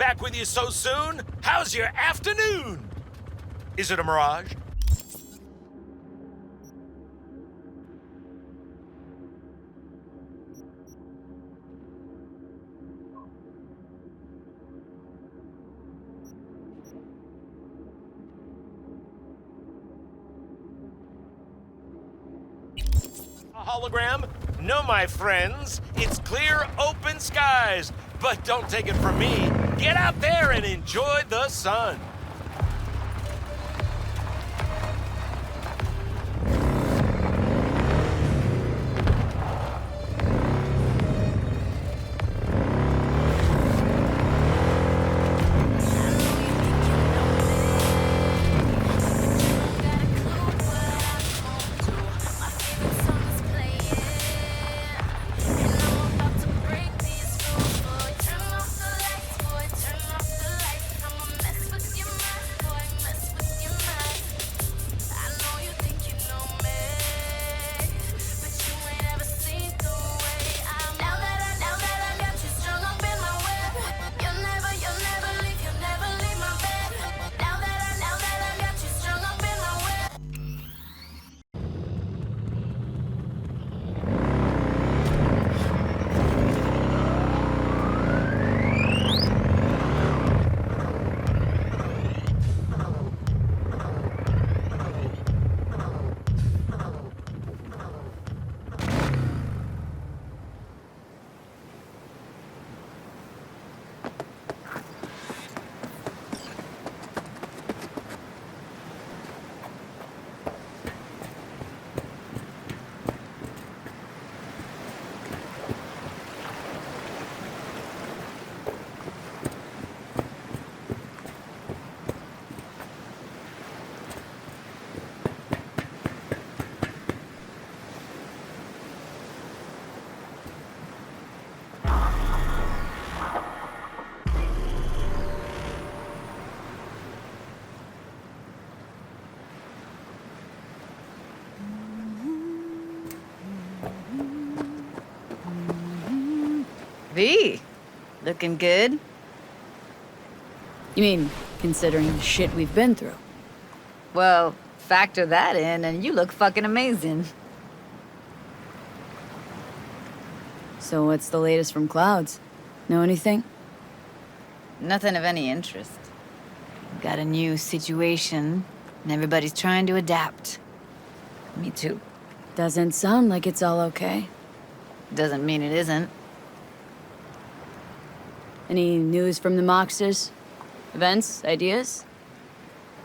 back with you so soon. How's your afternoon? Is it a mirage? A hologram? No, my friends. It's clear, open skies. But don't take it from me. Get out there and enjoy the sun. V, looking good. You mean, considering the shit we've been through? Well, factor that in and you look fucking amazing. So what's the latest from Clouds? Know anything? Nothing of any interest. Got a new situation, and everybody's trying to adapt. Me too. Doesn't sound like it's all okay. Doesn't mean it isn't. Any news from the Moxers? Events? Ideas?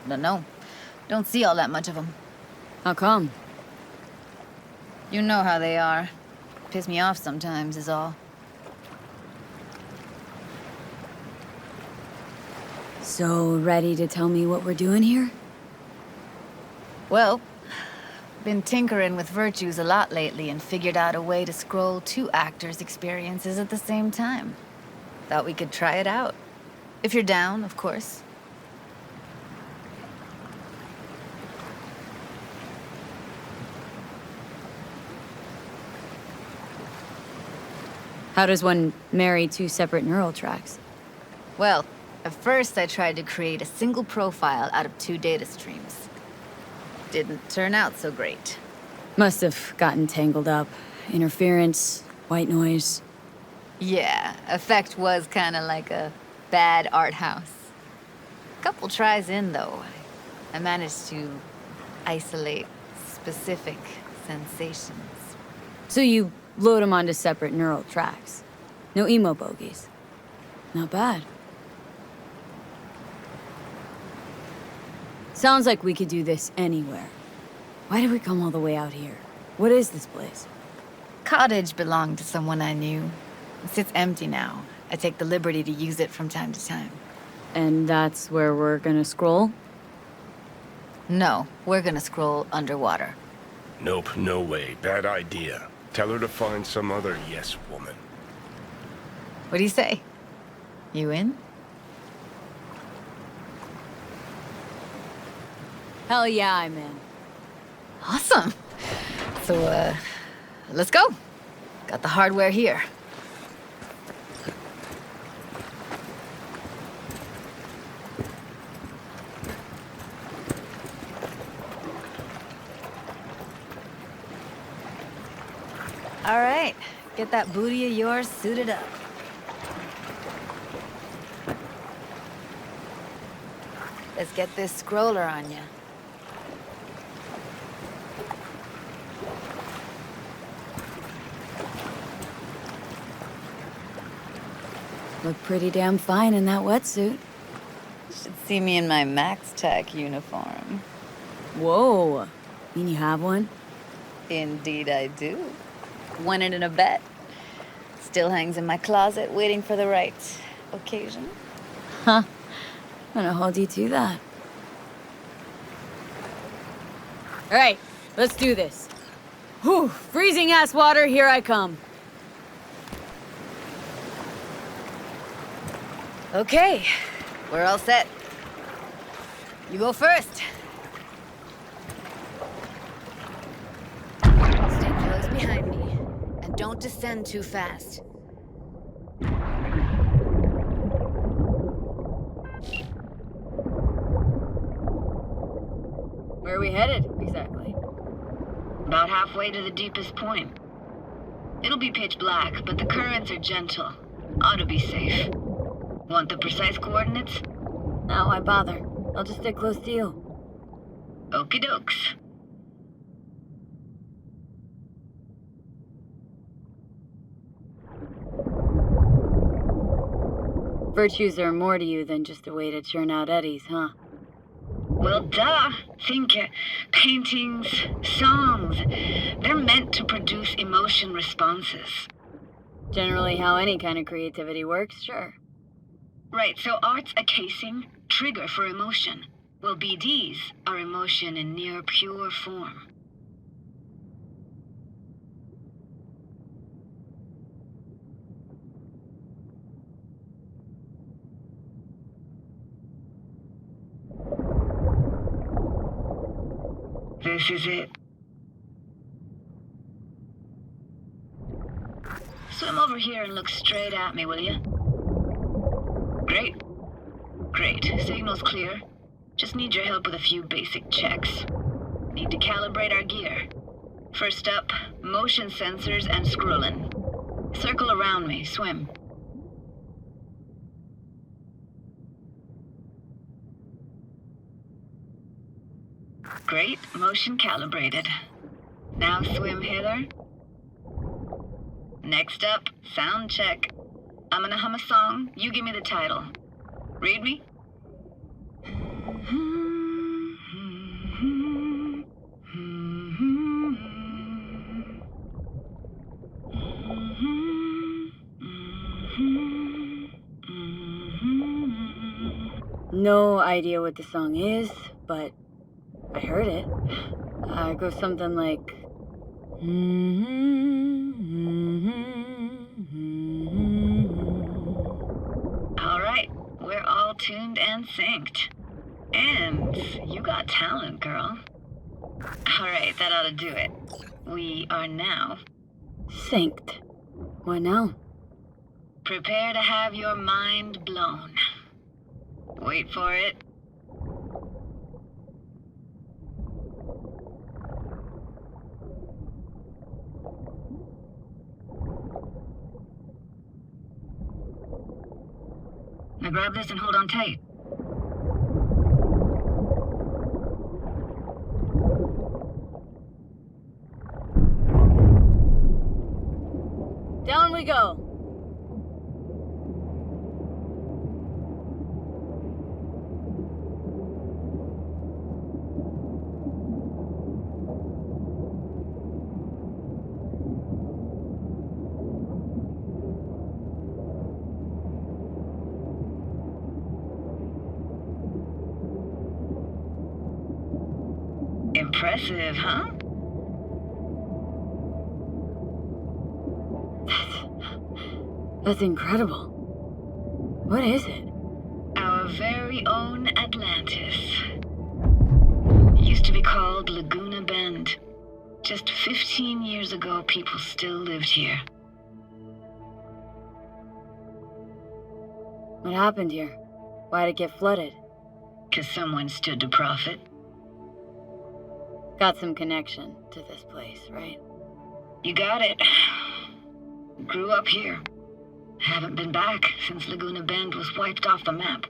Don't know. Don't see all that much of them. How come? You know how they are. Piss me off sometimes is all. So, ready to tell me what we're doing here? Well, been tinkering with virtues a lot lately and figured out a way to scroll two actors' experiences at the same time. Thought we could try it out. If you're down, of course. How does one marry two separate neural tracks? Well, at first I tried to create a single profile out of two data streams. Didn't turn out so great. Must have gotten tangled up. Interference, white noise. Yeah, effect was kinda like a bad art house. Couple tries in, though, I managed to isolate specific sensations. So you load them onto separate neural tracks. No emo bogies. Not bad. Sounds like we could do this anywhere. Why did we come all the way out here? What is this place? Cottage belonged to someone I knew. It sits empty now. I take the liberty to use it from time to time. And that's where we're gonna scroll? No, we're gonna scroll underwater. Nope, no way. Bad idea. Tell her to find some other yes woman. What do you say? You in? Hell yeah, I'm in. Awesome. So, let's go. Got the hardware here. right, get that booty of yours suited up. Let's get this scroller on ya. Look pretty damn fine in that wetsuit. Should see me in my Max Tech uniform. Whoa. Mean you have one? Indeed I do. Won it in a bet. Still hangs in my closet, waiting for the right occasion. Huh. I'm gonna hold you to that. All right, let's do this. Whew, freezing ass water, here I come. Okay, we're all set. You go first. Stay close behind me, and don't descend too fast. Where are we headed, exactly? About halfway to the deepest point. It'll be pitch black, but the currents are gentle. Ought to be safe. Want the precise coordinates? No, why bother? I'll just stick close to you. Okie dokes. Virtues are more to you than just a way to churn out eddies, huh? Well, duh. Think paintings, songs. They're meant to produce emotion responses. Generally how any kind of creativity works, sure. Right, so art's a casing, trigger for emotion. Well, BDs are emotion in near pure form. This is it. Swim over here and look straight at me, will you? Great. Great. Signal's clear. Just need your help with a few basic checks. Need to calibrate our gear. First up, motion sensors and scrolling. Circle around me. Swim. Great. Motion calibrated. Now swim hither. Next up, sound check. I'm gonna hum a song. You give me the title. Read me? No idea what the song is, but I heard it. It goes something like... All right, we're all tuned and synced. And you got talent, girl. All right, that ought to do it. We are now. Synced. What now? Prepare to have your mind blown. Wait for it. Now grab this and hold on tight. Down we go. Impressive, huh? That's incredible. What is it? Our very own Atlantis. Used to be called Laguna Bend. Just 15 years ago, people still lived here. What happened here? Why'd it get flooded? 'Cause someone stood to profit. Got some connection to this place, right? You got it. Grew up here. Haven't been back since Laguna Bend was wiped off the map.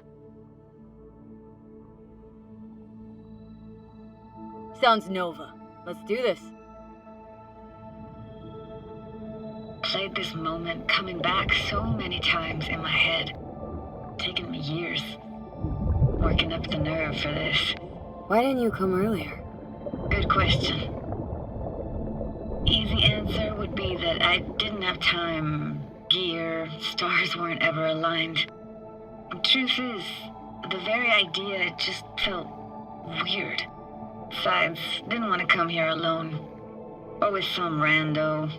Sounds Nova. Let's do this. Played this moment coming back so many times in my head. Taken me years. Working up the nerve for this. Why didn't you come earlier? Good question. Easy answer would be that I didn't have time, gear, stars weren't ever aligned. Truth is, the very idea just felt weird. Besides, didn't want to come here alone. Or with some rando.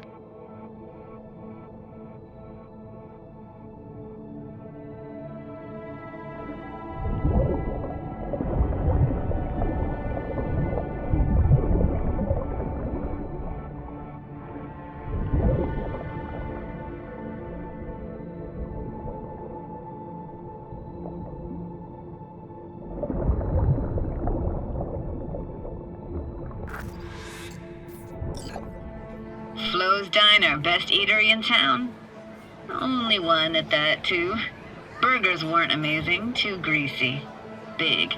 Flo's Diner, best eatery in town? Only one at that, too. Burgers weren't amazing, too greasy. Big.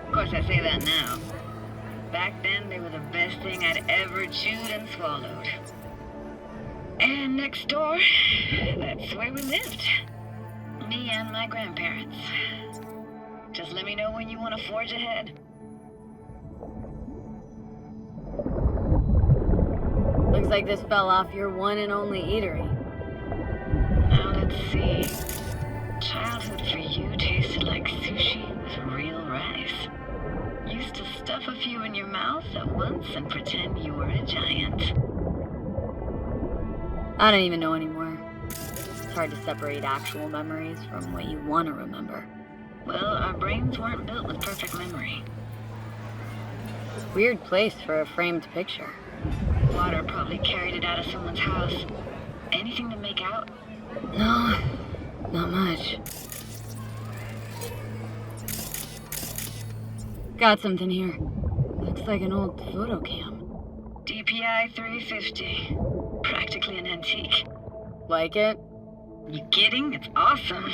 Of course, I say that now. Back then, they were the best thing I'd ever chewed and swallowed. And next door, that's where we lived. Me and my grandparents. Just let me know when you want to forge ahead. Looks like this fell off your one and only eatery. Now let's see. Childhood for you tasted like sushi with real rice. Used to stuff a few in your mouth at once and pretend you were a giant. I don't even know anymore. It's hard to separate actual memories from what you want to remember. Well, our brains weren't built with perfect memory. Weird place for a framed picture. Water probably carried it out of someone's house. Anything to make out? No, not much. Got something here. Looks like an old photo cam. DPI 350. Practically an antique. Like it? You kidding? It's awesome.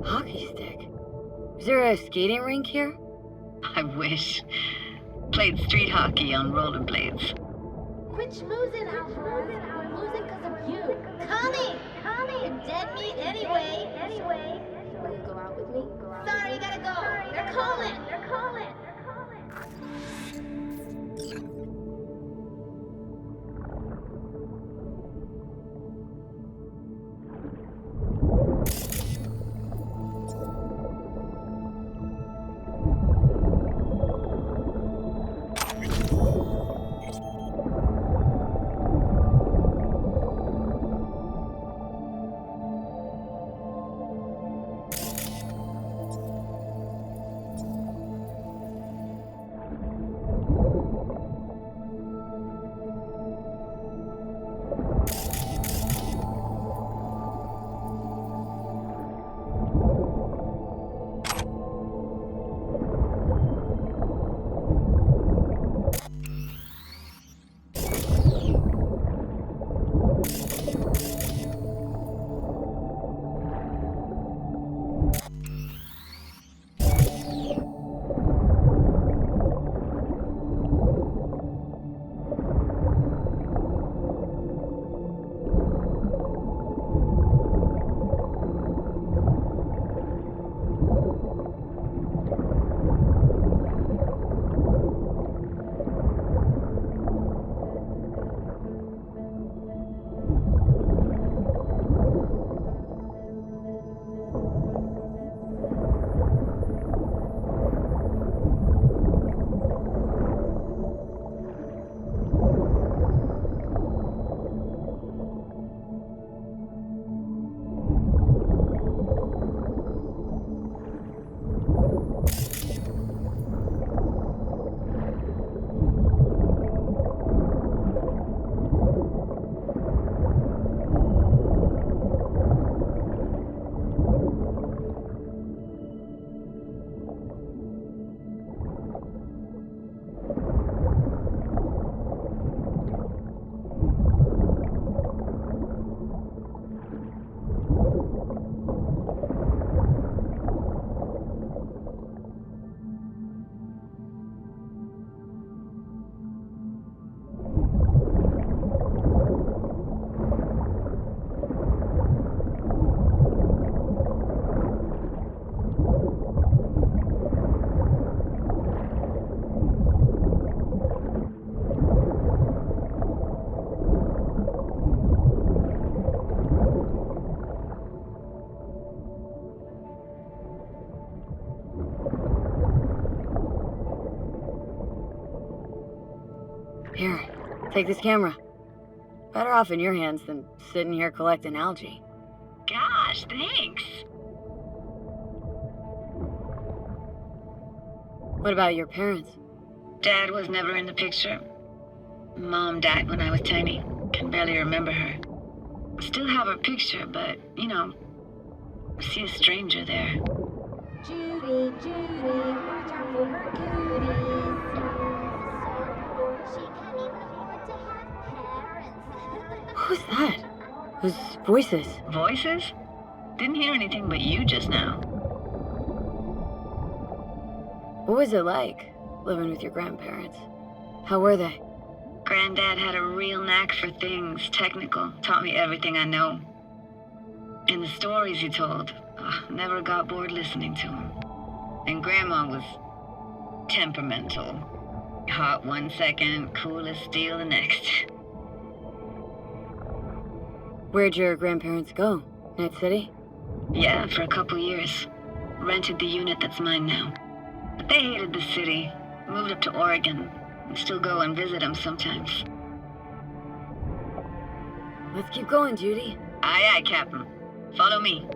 Hockey stick. Is there a skating rink here? I wish. Played street hockey on rollerblades. Quit schmoozing, Alfred. We're losing because of you. Tommy! You're dead meat anyway. Will you go out with me? Sorry, you gotta go. They're calling. Take this camera. Better off in your hands than sitting here collecting algae. Gosh, thanks. What about your parents? Dad was never in the picture. Mom died when I was tiny. Can barely remember her. Still have her picture, but, see a stranger there. Judy, watch out for her cuties. She can't even afford to have parents. Who's that? Those voices. Voices? Didn't hear anything but you just now. What was it like, living with your grandparents? How were they? Granddad had a real knack for things technical. Taught me everything I know. And the stories he told, never got bored listening to him. And Grandma was temperamental. Hot 1 second, cool as steel the next. Where'd your grandparents go? Night City? Yeah, for a couple years. Rented the unit that's mine now. But they hated the city. Moved up to Oregon. And still go and visit them sometimes. Let's keep going, Judy. Aye, aye, Captain. Follow me.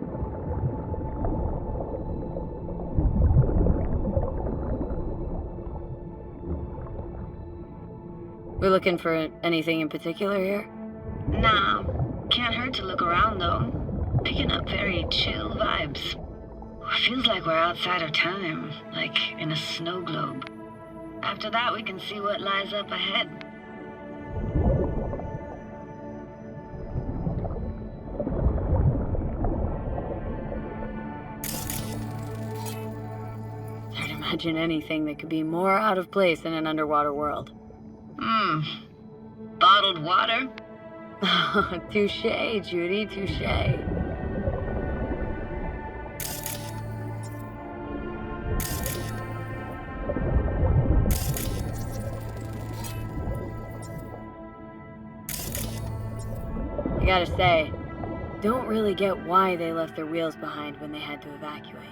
We're looking for anything in particular here? Nah, can't hurt to look around though. Picking up very chill vibes. Feels like we're outside of time, like in a snow globe. After that, we can see what lies up ahead. Hard to imagine anything that could be more out of place in an underwater world. Bottled water? Touche, Judy, touche. I gotta say, don't really get why they left their wheels behind when they had to evacuate.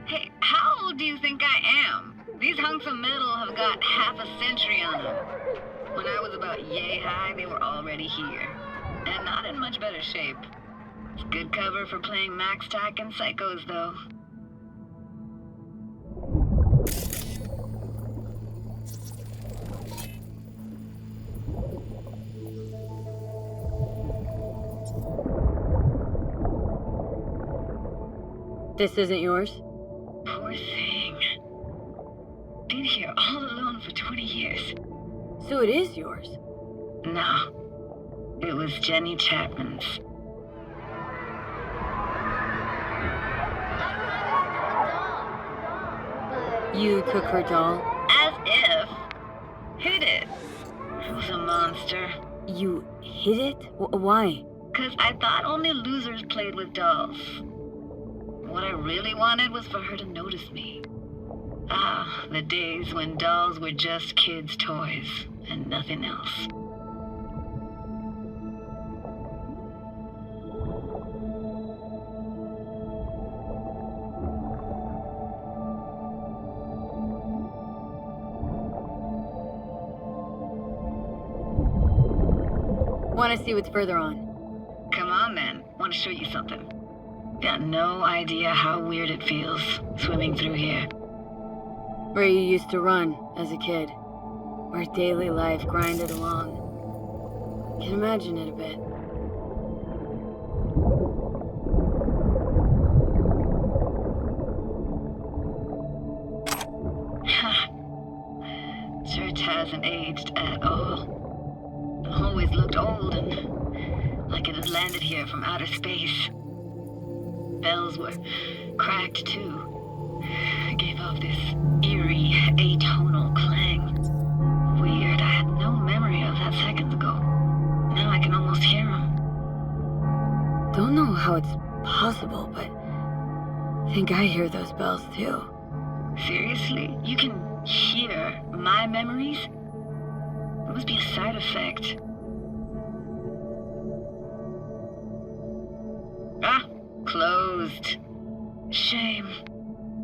Hey, how old do you think I am? These hunks of metal have got half a century on them. When I was about yay high, they were already here. And not in much better shape. It's good cover for playing Max Tack and Psychos, though. This isn't yours? Poor thing. Been here all alone for 20 years. So it is yours. No. It was Jenny Chapman's. You took her doll? As if. Hid it. I was a monster. You hid it? Why? 'Cause I thought only losers played with dolls. What I really wanted was for her to notice me. Ah, the days when dolls were just kids' toys and nothing else. Want to see what's further on? Come on, then. Want to show you something. Got no idea how weird it feels swimming through here. Where you used to run as a kid. Where daily life grinded along. Can imagine it a bit. Sure it hasn't aged at all. Always looked old and like it had landed here from outer space. Bells were cracked too. Gave off this eerie, atonal clang. Weird, I had no memory of that seconds ago. Now I can almost hear them. Don't know how it's possible, but I think I hear those bells too. Seriously? You can hear my memories? It must be a side effect. Ah, closed. Shame.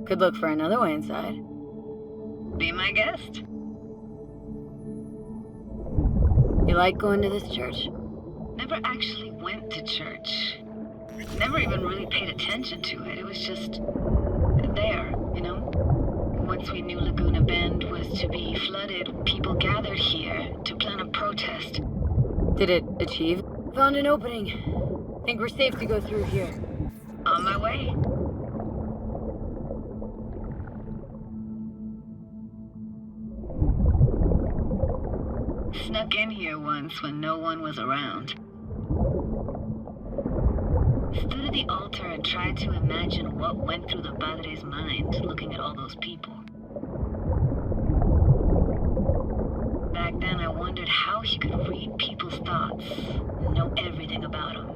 Could look for another way inside. Be my guest. You like going to this church? Never actually went to church. Never even really paid attention to it. It was just there, you know? Once we knew Laguna Bend was to be flooded, people gathered here to plan a protest. Did it achieve? Found an opening. Think we're safe to go through here. On my way. Snuck in here once when no one was around. Stood at the altar and tried to imagine what went through the padre's mind looking at all those people. Back then I wondered how he could read people's thoughts and know everything about them.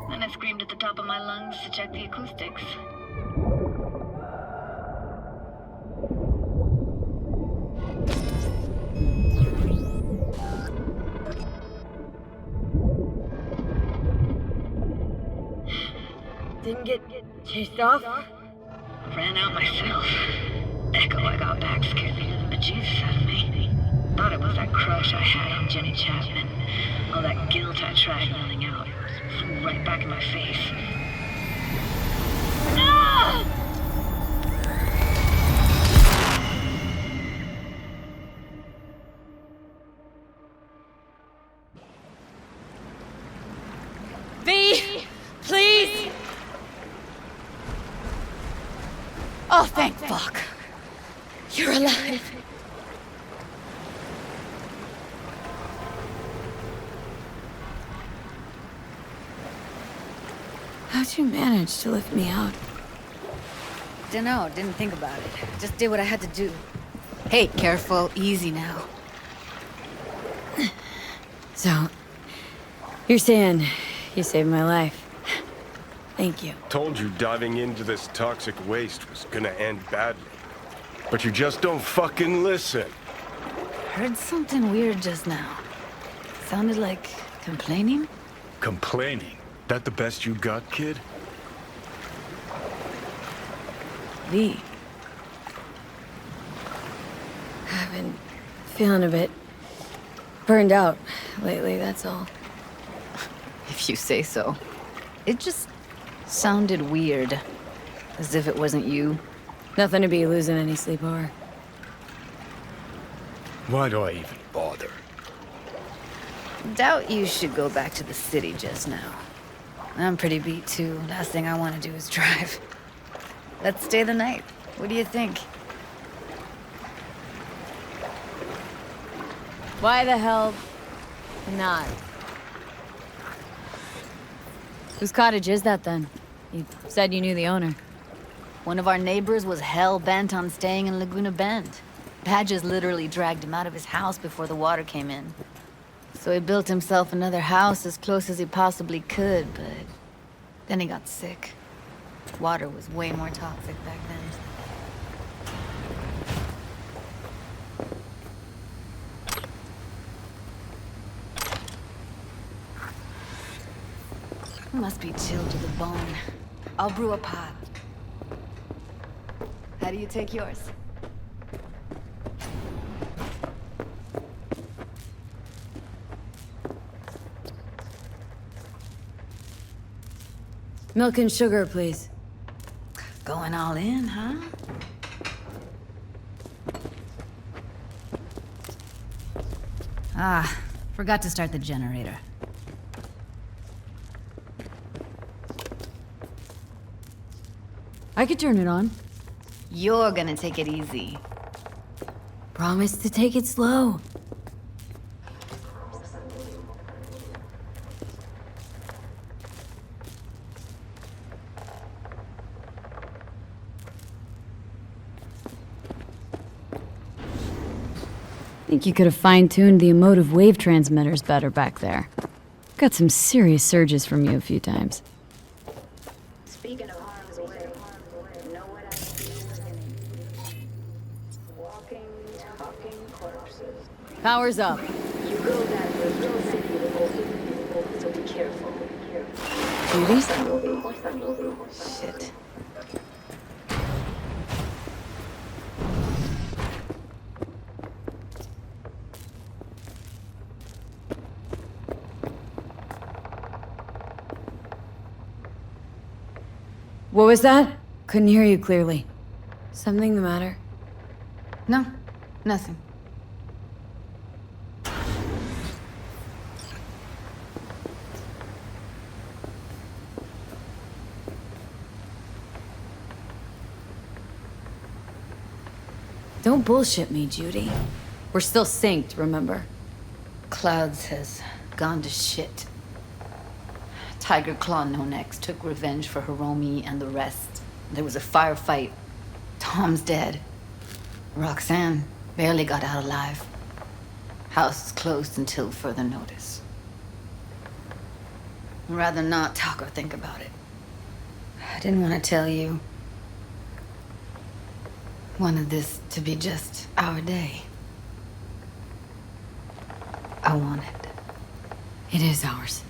Then I screamed at the top of my lungs to check the acoustics. Didn't get chased off? Ran out myself. Echo I got back scared me to the bejesus out of me. Thought it was that crush I had on Jenny Chapman. All that guilt I tried yelling out. Flew right back in my face. No! V! Please! Oh, thank fuck. You're alive. How'd you manage to lift me out? Dunno, didn't think about it. Just did what I had to do. Hey, careful, easy now. So, you're saying you saved my life. Thank you. Told you diving into this toxic waste was gonna end badly. But you just don't fucking listen. Heard something weird just now. Sounded like complaining? Complaining? That the best you got, kid? V. I've been feeling a bit burned out lately, that's all. If you say so. It just sounded weird. As if it wasn't you. Nothing to be losing any sleep over. Why do I even bother? Doubt you should go back to the city just now. I'm pretty beat too. Last thing I want to do is drive. Let's stay the night. What do you think? Why the hell not? Whose cottage is that then? You said you knew the owner. One of our neighbors was hell-bent on staying in Laguna Bend. Badges literally dragged him out of his house before the water came in. So he built himself another house as close as he possibly could, but then he got sick. Water was way more toxic back then. Must be chilled to the bone. I'll brew a pot. How do you take yours? Milk and sugar, please. Going all in, huh? Ah, forgot to start the generator. I could turn it on. You're gonna take it easy. Promise to take it slow. Think you could have fine-tuned the emotive wave transmitters better back there. Got some serious surges from you a few times. Speaking of harm's way, know what I see? Walking, talking corpses. Power's up. You go that road to the city with older people, so be careful. Shit. What was that? Couldn't hear you clearly. Something the matter? No, nothing. Don't bullshit me, Judy. We're still synced, remember? Clouds has gone to shit. Tiger Claw No Next took revenge for Hiromi and the rest. There was a firefight. Tom's dead. Roxanne barely got out alive. House is closed until further notice. I'd rather not talk or think about it. I didn't want to tell you. Wanted this to be just our day. I want it. It is ours.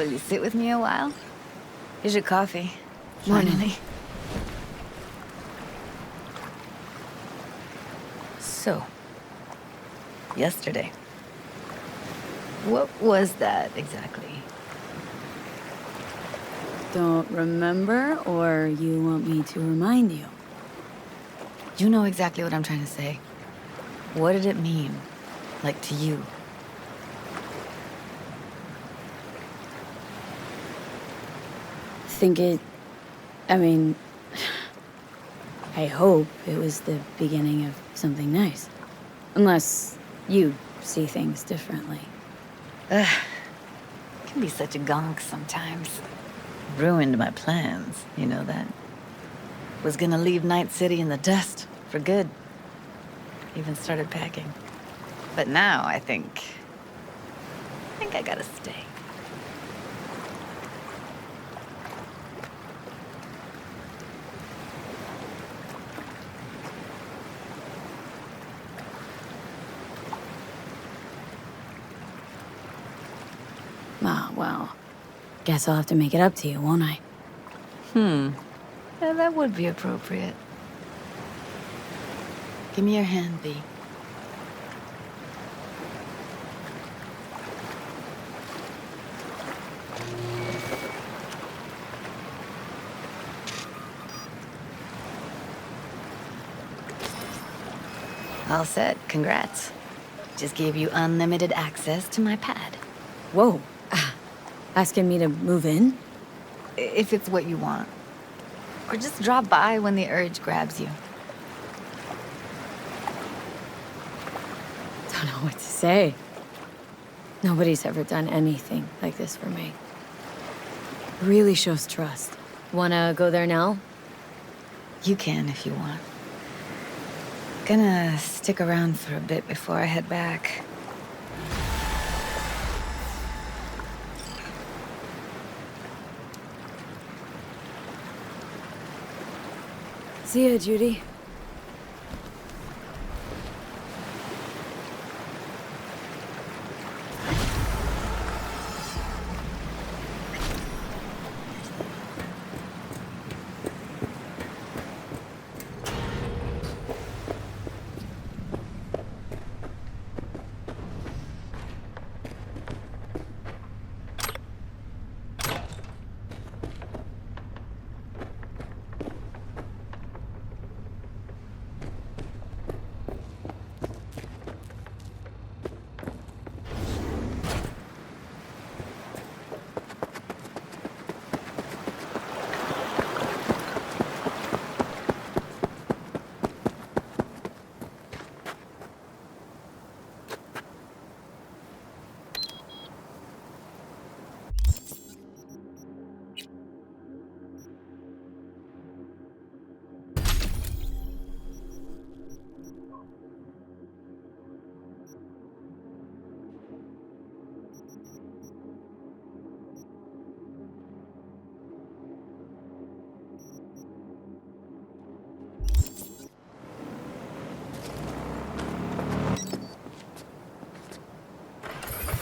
Will you sit with me a while? Here's your coffee. Morning. Finally. So, yesterday. What was that exactly? Don't remember, or you want me to remind you? You know exactly what I'm trying to say. What did it mean? Like to you? I mean, I hope it was the beginning of something nice. Unless You see things differently. Ugh. Can be such a gonk sometimes. Ruined my plans, you know that? Was gonna leave Night City in the dust for good. Even started packing. But now I think I gotta stay. Ah, well, guess I'll have to make it up to you, won't I? Yeah, that would be appropriate. Give me your hand, V. All set. Congrats. Just gave you unlimited access to my pad. Whoa. Asking me to move in? If it's what you want. Or just drop by when the urge grabs you. Don't know what to say. Nobody's ever done anything like this for me. Really shows trust. Wanna go there now? You can if you want. Gonna stick around for a bit before I head back. See ya, Judy.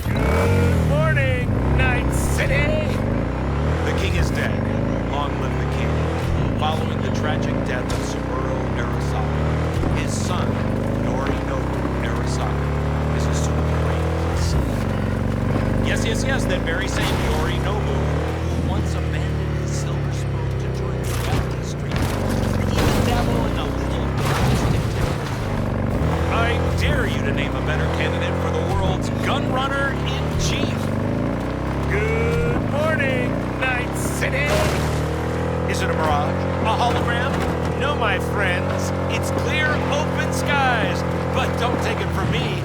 Good morning, Night City! The king is dead. Long live the king. Following the tragic death of Saburo Arasaka, his son, Yorinobu Arasaka, is assumed the reign. Yes, that very same Yorinobu, who once abandoned his silver spoon to join the Japanese street, and even dabble in a little domestic terrorism. I dare you to name a better candidate for the world's gun runner in chief. Good morning, Night City. Is it a mirage? A hologram? No, my friends. It's clear, open skies. But don't take it from me.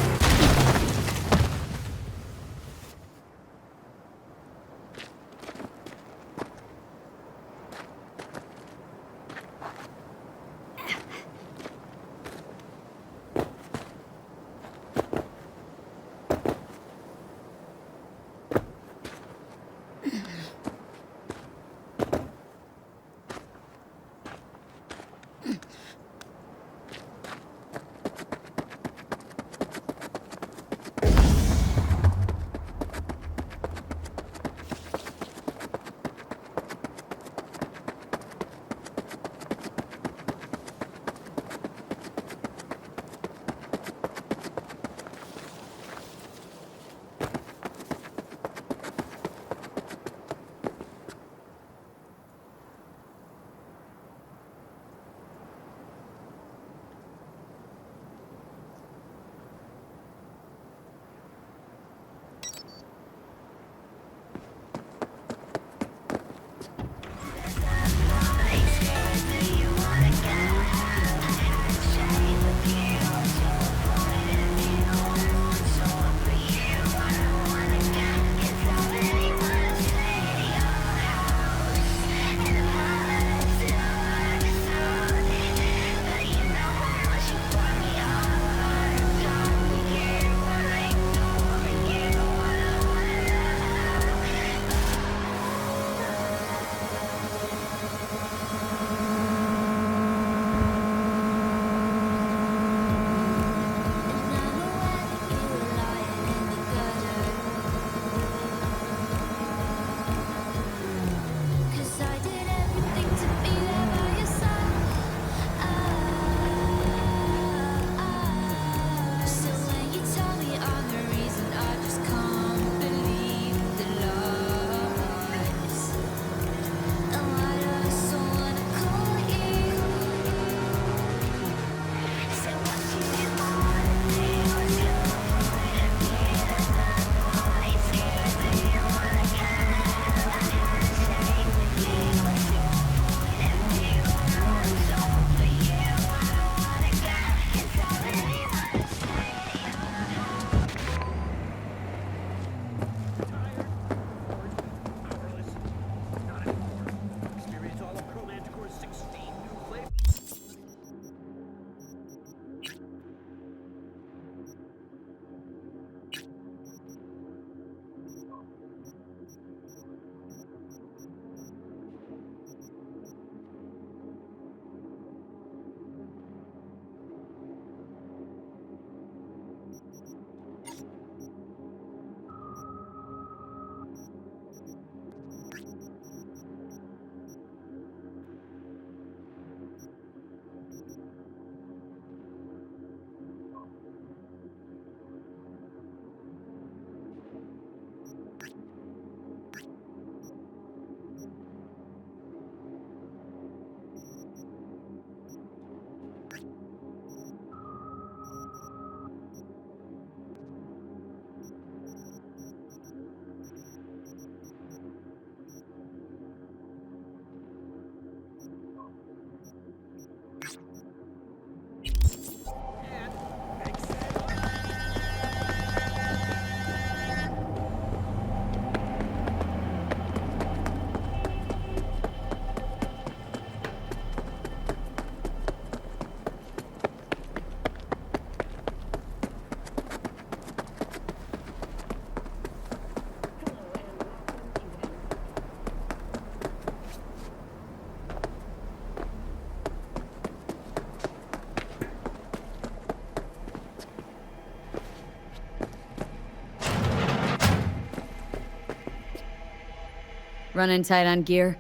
Running tight on gear?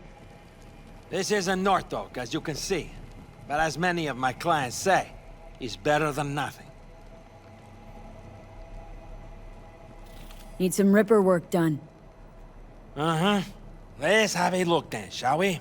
This isn't Norfolk, as you can see. But as many of my clients say, it's better than nothing. Need some Ripper work done. Uh-huh. Let's have a look then, shall we?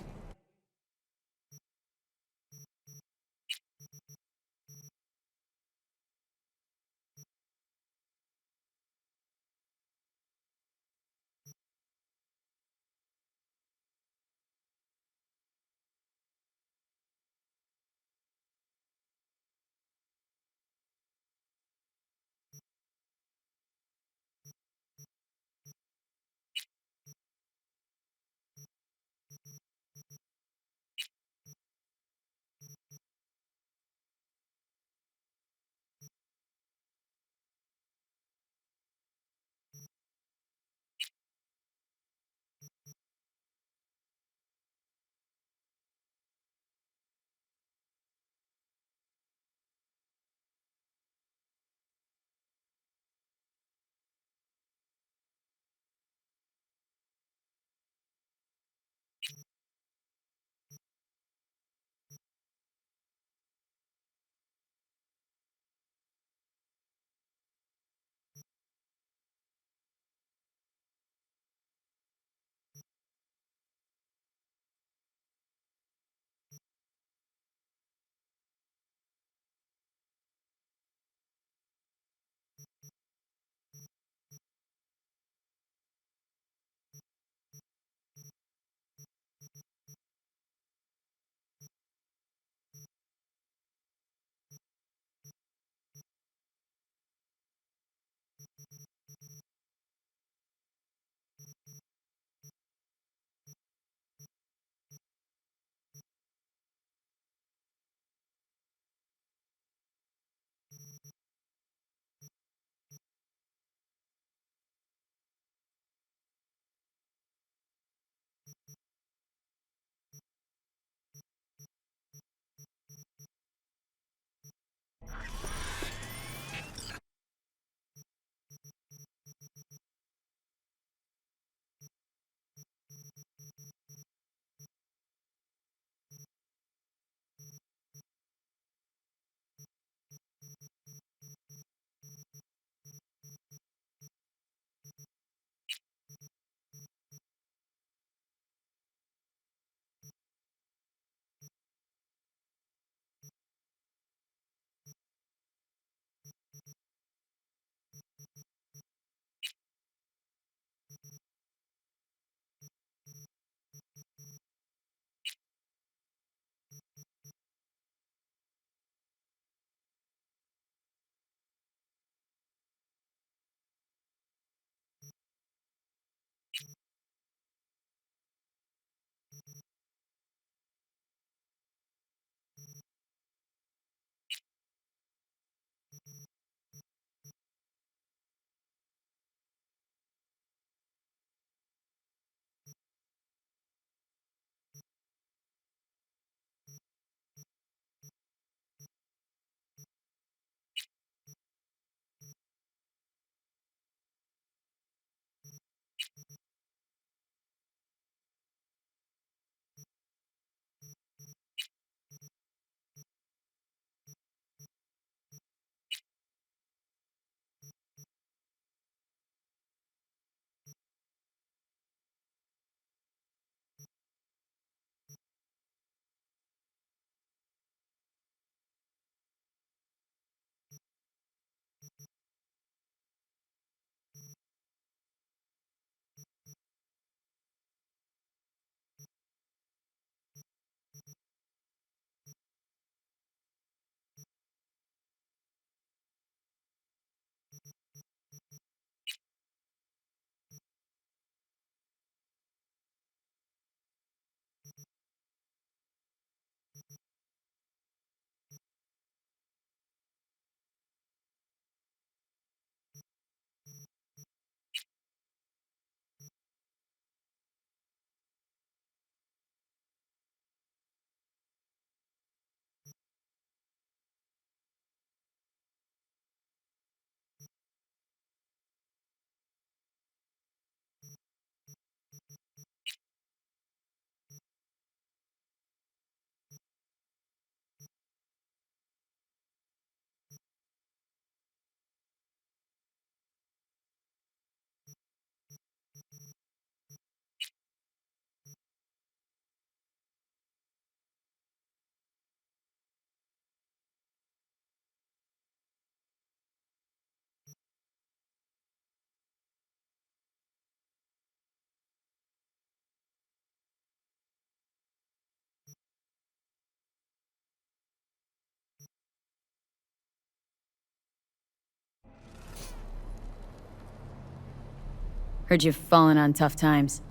Heard you've fallen on tough times.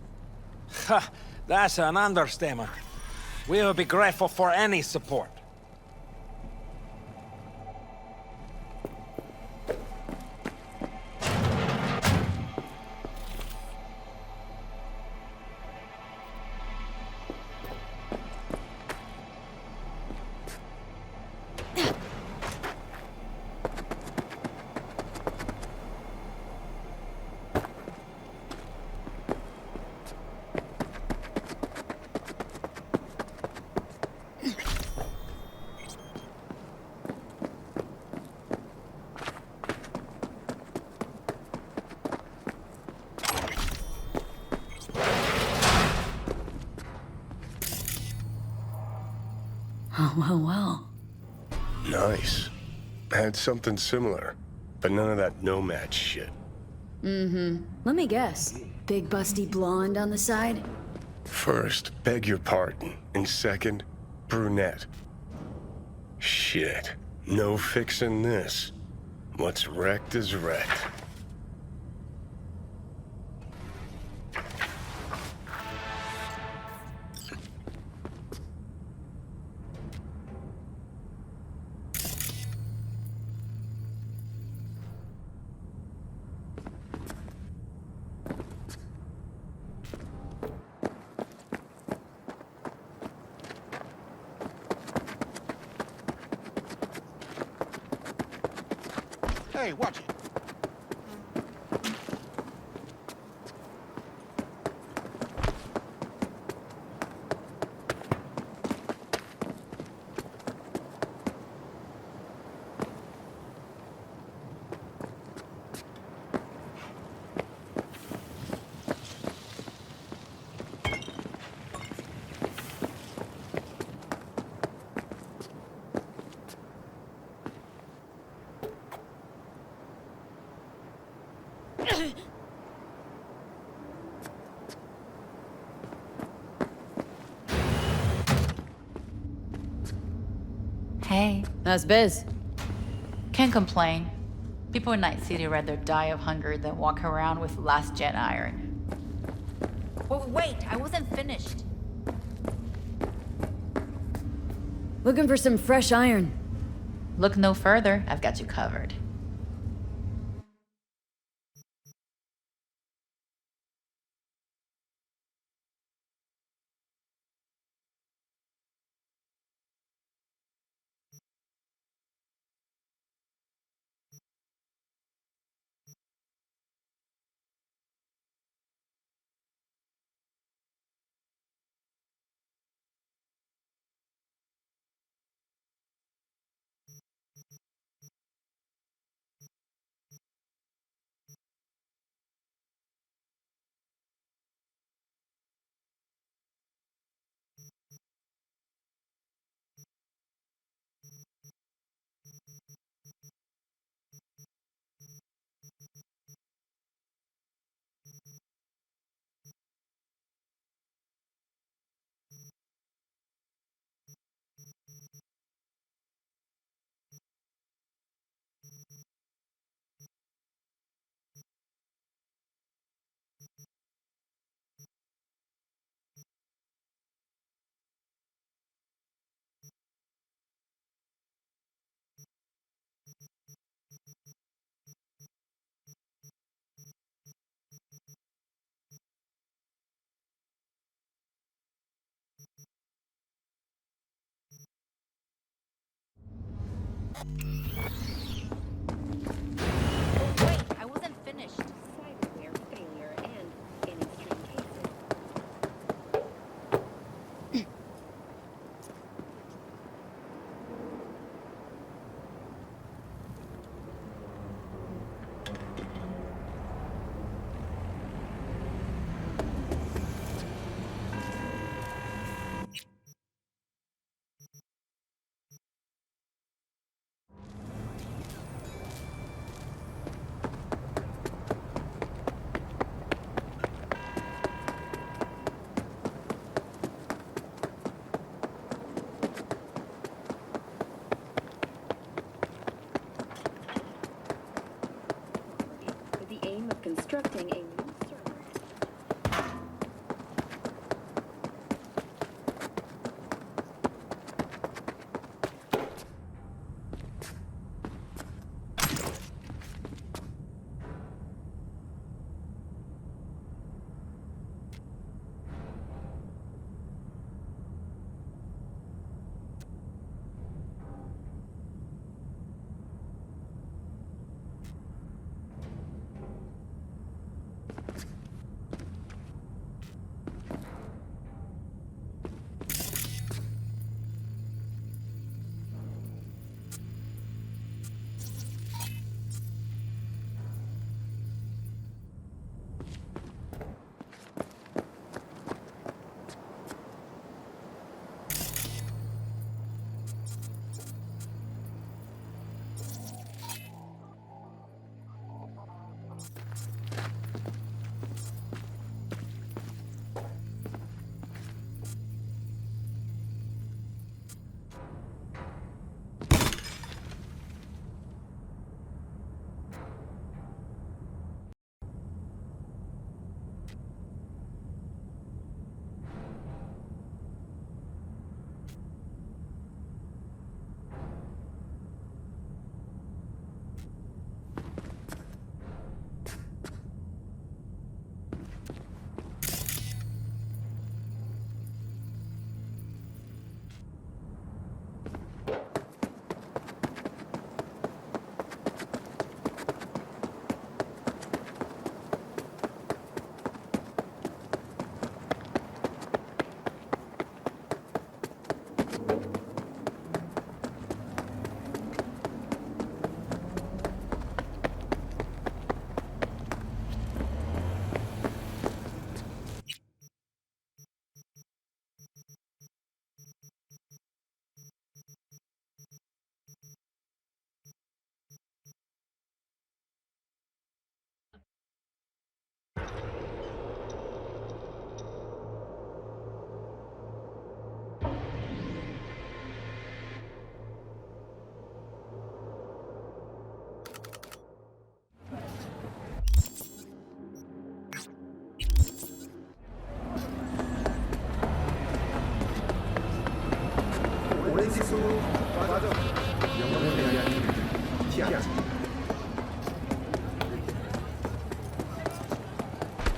Ha! That's an understatement. We will be grateful for any support. Oh, well. Nice. Had something similar, but none of that nomad shit. Let me guess. Big busty blonde on the side? First, beg your pardon, and second, brunette. Shit. No fixing this. What's wrecked is wrecked. Hey, watch it. Hey, That's Biz. Can't complain. People in Night City rather die of hunger than walk around with last-gen iron. Wait, I wasn't finished. Looking for some fresh iron. Look no further, I've got you covered. Wait, I wasn't finished. Cyberware failure and, in extreme cases, with the aim of constructing a new server.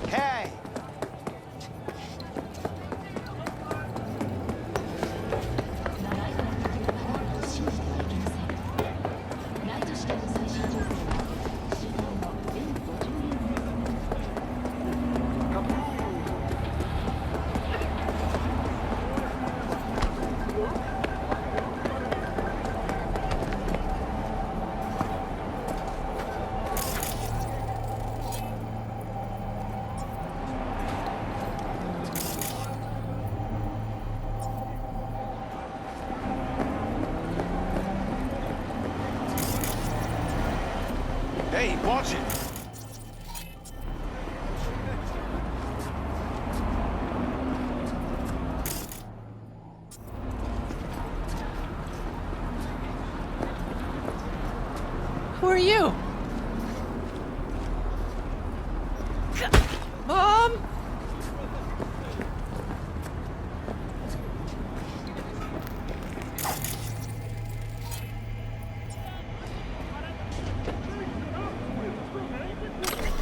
Hey! Hey, watch it! Who are you? Mom?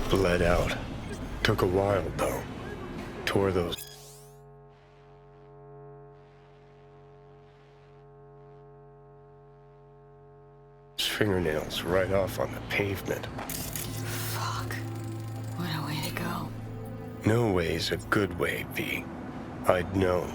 Bled out. Took a while, though. Tore those fingernails right off on the pavement. Fuck. What a way to go. No way's a good way, V. I'd know.